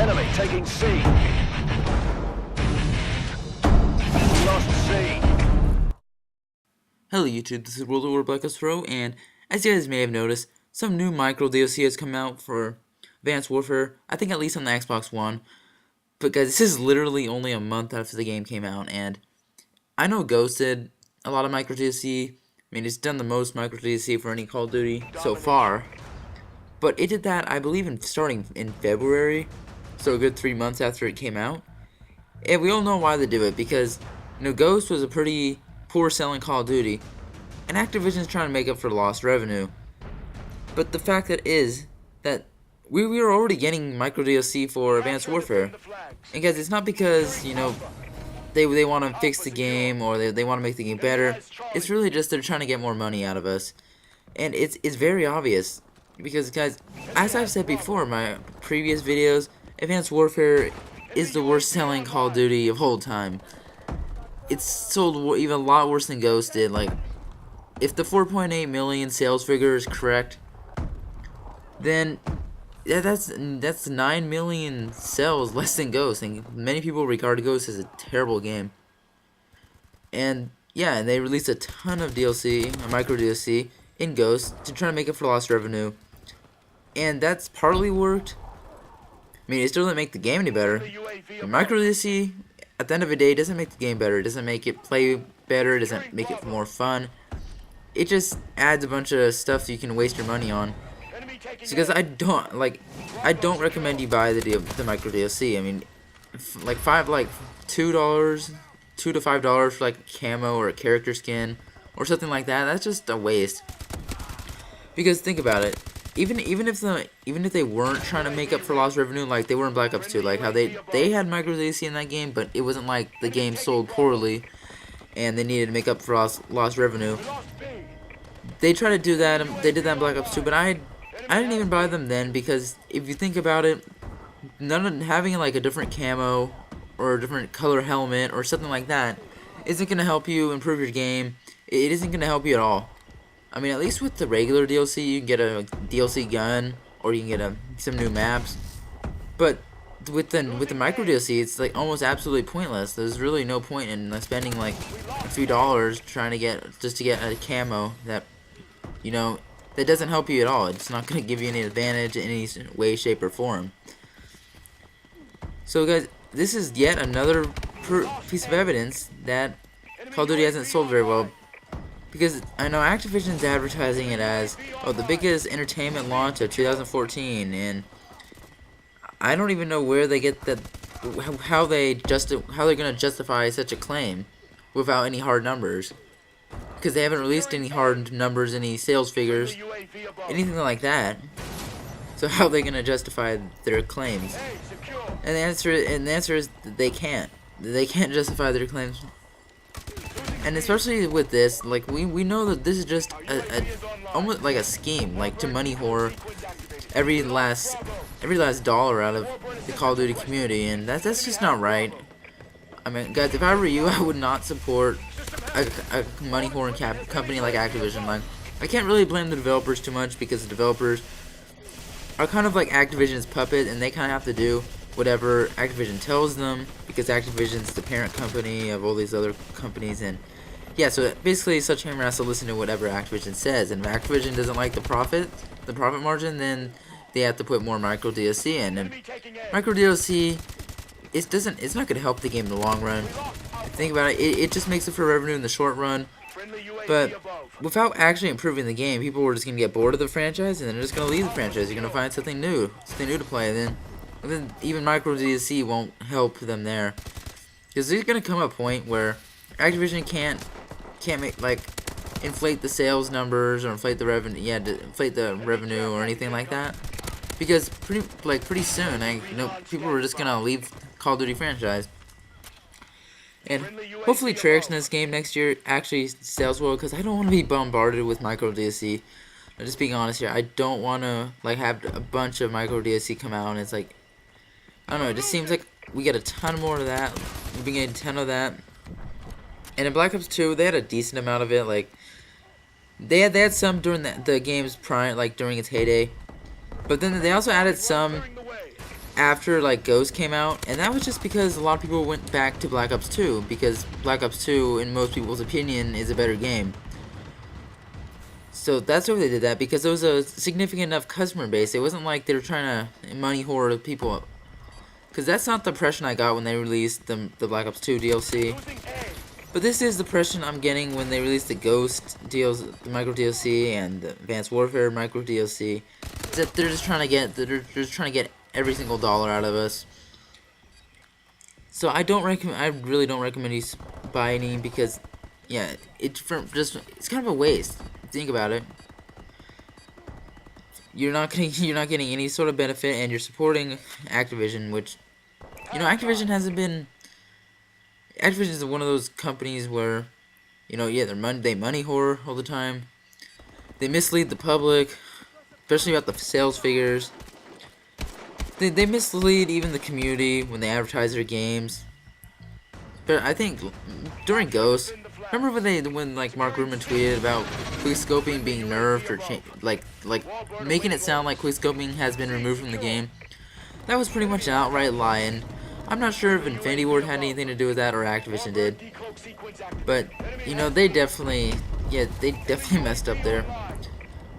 Enemy taking C. We lost C. Hello YouTube, this is World of War Black Ops Pro, and as you guys may have noticed, some new micro DLC has come out for Advanced Warfare, I think at least on the Xbox One. But guys, this is literally only a month after the game came out, and I know Ghost did a lot of micro DLC. I mean, it's done the most micro DLC for any Call of Duty so far. But it did that, I believe, starting in February, so a good 3 months after it came out. And we all know why they do it, because Ghost was a pretty poor selling Call of Duty, and Activision's trying to make up for lost revenue. But the fact that is that we were already getting micro DLC for Advanced Warfare, and guys, it's not because they want to fix the game or they want to make the game better. It's really just they're trying to get more money out of us, and it's very obvious because guys, as I've said before in my previous videos, Advanced Warfare is the worst selling Call of Duty of all time. It's sold even a lot worse than Ghost did. Like, if the 4.8 million sales figure is correct, then that's 9 million sales less than Ghost, and many people regard Ghost as a terrible game. And yeah, and they released a ton of DLC, a micro DLC, in Ghost to try to make up for lost revenue, and that's partly worked. I mean, it still doesn't make the game any better. The micro DLC, at the end of the day, doesn't make the game better. It doesn't make it play better. It doesn't make it more fun. It just adds a bunch of stuff you can waste your money on. So, because I don't recommend you buy the micro DLC. I mean, $2 $2 to $5 for like a camo or a character skin or something like that. That's just a waste. Because think about it. Even if they weren't trying to make up for lost revenue, like they were in Black Ops 2, like how they had micro DLC in that game, but it wasn't like the game sold poorly and they needed to make up for lost revenue. They tried to do that. They did that in Black Ops 2, but I didn't even buy them then, because if you think about it, having like a different camo or a different color helmet or something like that isn't gonna help you improve your game. It isn't gonna help you at all. I mean, at least with the regular DLC, you can get a DLC gun, or you can get some new maps. But with the micro DLC, it's like almost absolutely pointless. There's really no point in spending like a few dollars trying to get a camo that that doesn't help you at all. It's not gonna give you any advantage in any way, shape, or form. So guys, this is yet another piece of evidence that Call of Duty hasn't sold very well. Because I know Activision's advertising it as, oh, the biggest entertainment launch of 2014, and I don't even know where they get that, how they're gonna justify such a claim without any hard numbers. Because they haven't released any hard numbers, any sales figures, anything like that. So how are they gonna justify their claims? And the answer is that they can't. They can't justify their claims. And especially with this, like we know that this is just almost like a scheme, like to money whore every last dollar out of the Call of Duty community, and that's just not right. I mean, guys, if I were you, I would not support a money whore company like Activision. Like, I can't really blame the developers too much, because the developers are kind of like Activision's puppet, and they kind of have to do whatever Activision tells them, because Activision's the parent company of all these other companies. And yeah, so basically Sledgehammer has to listen to whatever Activision says, and if Activision doesn't like the profit margin, then they have to put more micro DLC in. And micro DLC, it's not going to help the game in the long run. Think about it, it just makes it for revenue in the short run, but without actually improving the game, people are just going to get bored of the franchise, and then they're just going to leave the franchise. You're going to find something new to play, and then even micro DLC won't help them there, because there's going to come a point where Activision can't make, like, inflate the sales numbers or inflate the revenue or anything like that, because pretty soon people are just going to leave Call of Duty franchise. And hopefully Treyarch in this game next year actually sells well, because I don't want to be bombarded with micro DLC. I'm just being honest here. I don't want to have a bunch of micro DLC come out, and it's like, I don't know, it just seems like we get a ton more of that. We've been getting a ton of that. And in Black Ops 2, they had a decent amount of it. Like, they had some during the game's prime, like during its heyday. But then they also added some after like Ghost came out, and that was just because a lot of people went back to Black Ops 2 because Black Ops 2, in most people's opinion, is a better game. So that's why they did that, because there was a significant enough customer base. It wasn't like they were trying to money whore people, because that's not the impression I got when they released the Black Ops 2 DLC. But this is the impression I'm getting when they released the Ghost DLC, the micro DLC, and the Advanced Warfare micro DLC. Is that they're just trying to get every single dollar out of us. So I really don't recommend you buy any, because yeah, it's kind of a waste. Think about it. You're not getting any sort of benefit, and you're supporting Activision, which, you know, Activision is one of those companies where, you know, yeah, they money whore all the time. They mislead the public, especially about the sales figures. They mislead even the community when they advertise their games. But I think during Ghost, remember when like Mark Ruman tweeted about quickscoping being nerfed, or like making it sound like quickscoping has been removed from the game? That was pretty much an outright lie. I'm not sure if Infinity Ward had anything to do with that or Activision did. But, you know, they definitely messed up there.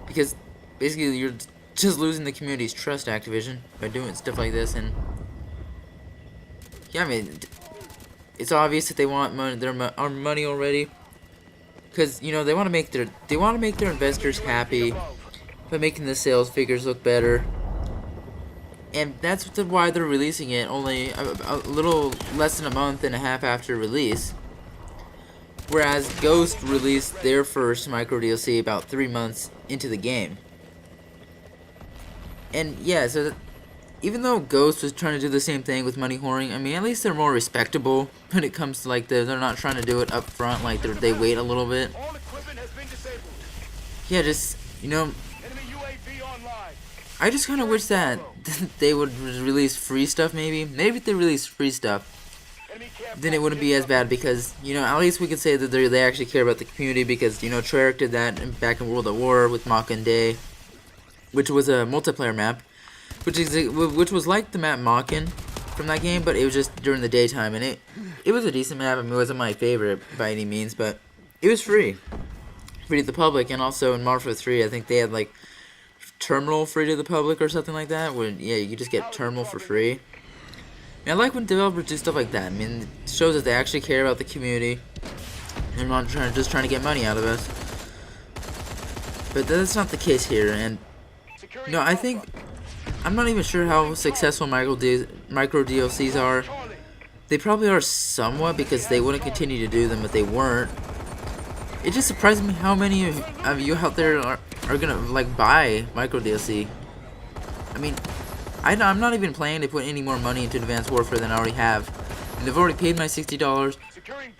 Because basically you're just losing the community's trust, Activision, by doing stuff like this. And yeah, I mean, it's obvious that they want our money already. Because, you know, they want to make their investors happy by making the sales figures look better. And that's why they're releasing it only a little less than a month and a half after release. Whereas Ghost released their first micro DLC about 3 months into the game. And yeah, so even though Ghost was trying to do the same thing with money whoring, I mean, at least they're more respectable when it comes to like they're not trying to do it up front, like they wait a little bit. Yeah, just, you know, I just kind of wish that they would release free stuff, maybe. Maybe if they release free stuff, then it wouldn't be as bad, because, you know, at least we could say that they actually care about the community, because, you know, Treyarch did that back in World at War with Mockin' Day, which was a multiplayer map, which was like the map Mockin' from that game, but it was just during the daytime, and it was a decent map. I mean, it wasn't my favorite by any means, but it was free to the public. And also in Modern Warfare 3, I think they had like Terminal free to the public or something like that, where yeah, you just get Terminal for free. And I like when developers do stuff like that. I mean, it shows that they actually care about the community and not just trying to get money out of us. But that's not the case here. And you know, I think I'm not even sure how successful micro DLCs are. They probably are somewhat, because they wouldn't continue to do them if they weren't. It just surprises me how many of you out there are gonna like buy micro DLC. I mean, I'm not even planning to put any more money into Advanced Warfare than I already have. And I've already paid my $60.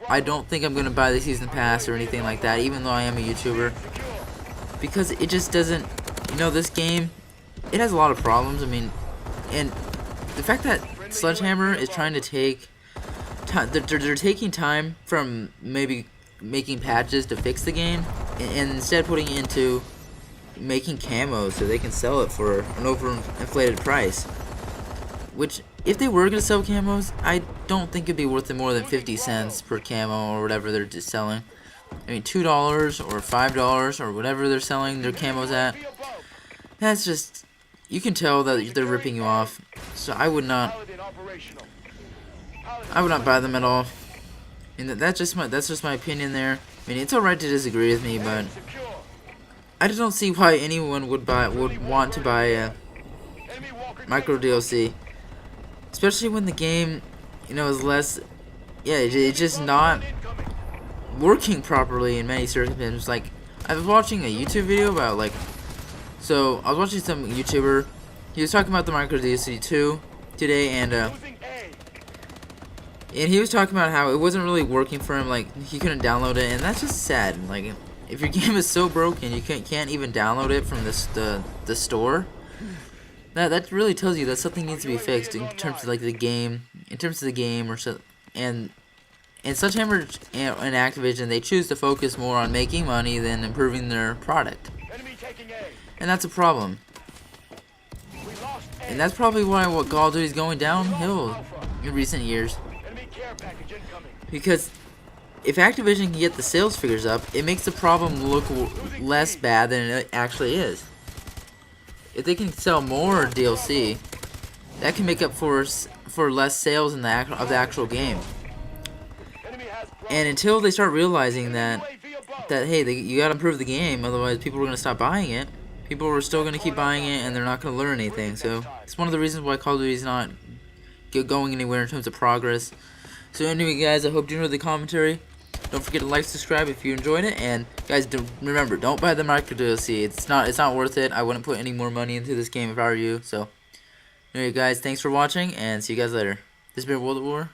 I don't think I'm gonna buy the season pass or anything like that, even though I am a YouTuber, because it just doesn't. You know, this game, it has a lot of problems. I mean, and the fact that Sledgehammer is trying to take they're taking time from maybe making patches to fix the game, and instead putting it into making camos so they can sell it for an overinflated price. Which, if they were gonna sell camos, I don't think it'd be worth it more than 50 cents per camo or whatever they're just selling. I mean, $2 or $5 or whatever they're selling their camos at. That's just, you can tell that they're ripping you off. So I would not buy them at all. And that's just my opinion there. I mean, it's alright to disagree with me, but I just don't see why anyone would want to buy a micro DLC, especially when the game, you know, is less. Yeah, it's just not working properly in many circumstances. Like, I was watching a YouTube video about so I was watching some YouTuber. He was talking about the micro DLC 2 today, and he was talking about how it wasn't really working for him. Like, he couldn't download it, and that's just sad. Like, if your game is so broken you can't even download it from the store, that really tells you that something needs to be fixed in terms of the game, or so. And Sledgehammer and Activision, they choose to focus more on making money than improving their product, and that's a problem. And that's probably why what Call of Duty is going downhill in recent years. Enemy care package incoming. Because if Activision can get the sales figures up, it makes the problem look less bad than it actually is. If they can sell more DLC, that can make up for less sales in the actual game. Enemy has And until they start realizing that hey, you gotta improve the game, otherwise people are gonna stop buying it. People are still gonna keep buying it, and they're not gonna learn anything. So it's one of the reasons why Call of Duty is not going anywhere in terms of progress. So anyway, guys, I hope you enjoyed the commentary. Don't forget to like, subscribe if you enjoyed it, and guys, remember, don't buy the micro DLC. It's not worth it. I wouldn't put any more money into this game if I were you. So anyway, guys, thanks for watching, and see you guys later. This has been World at War.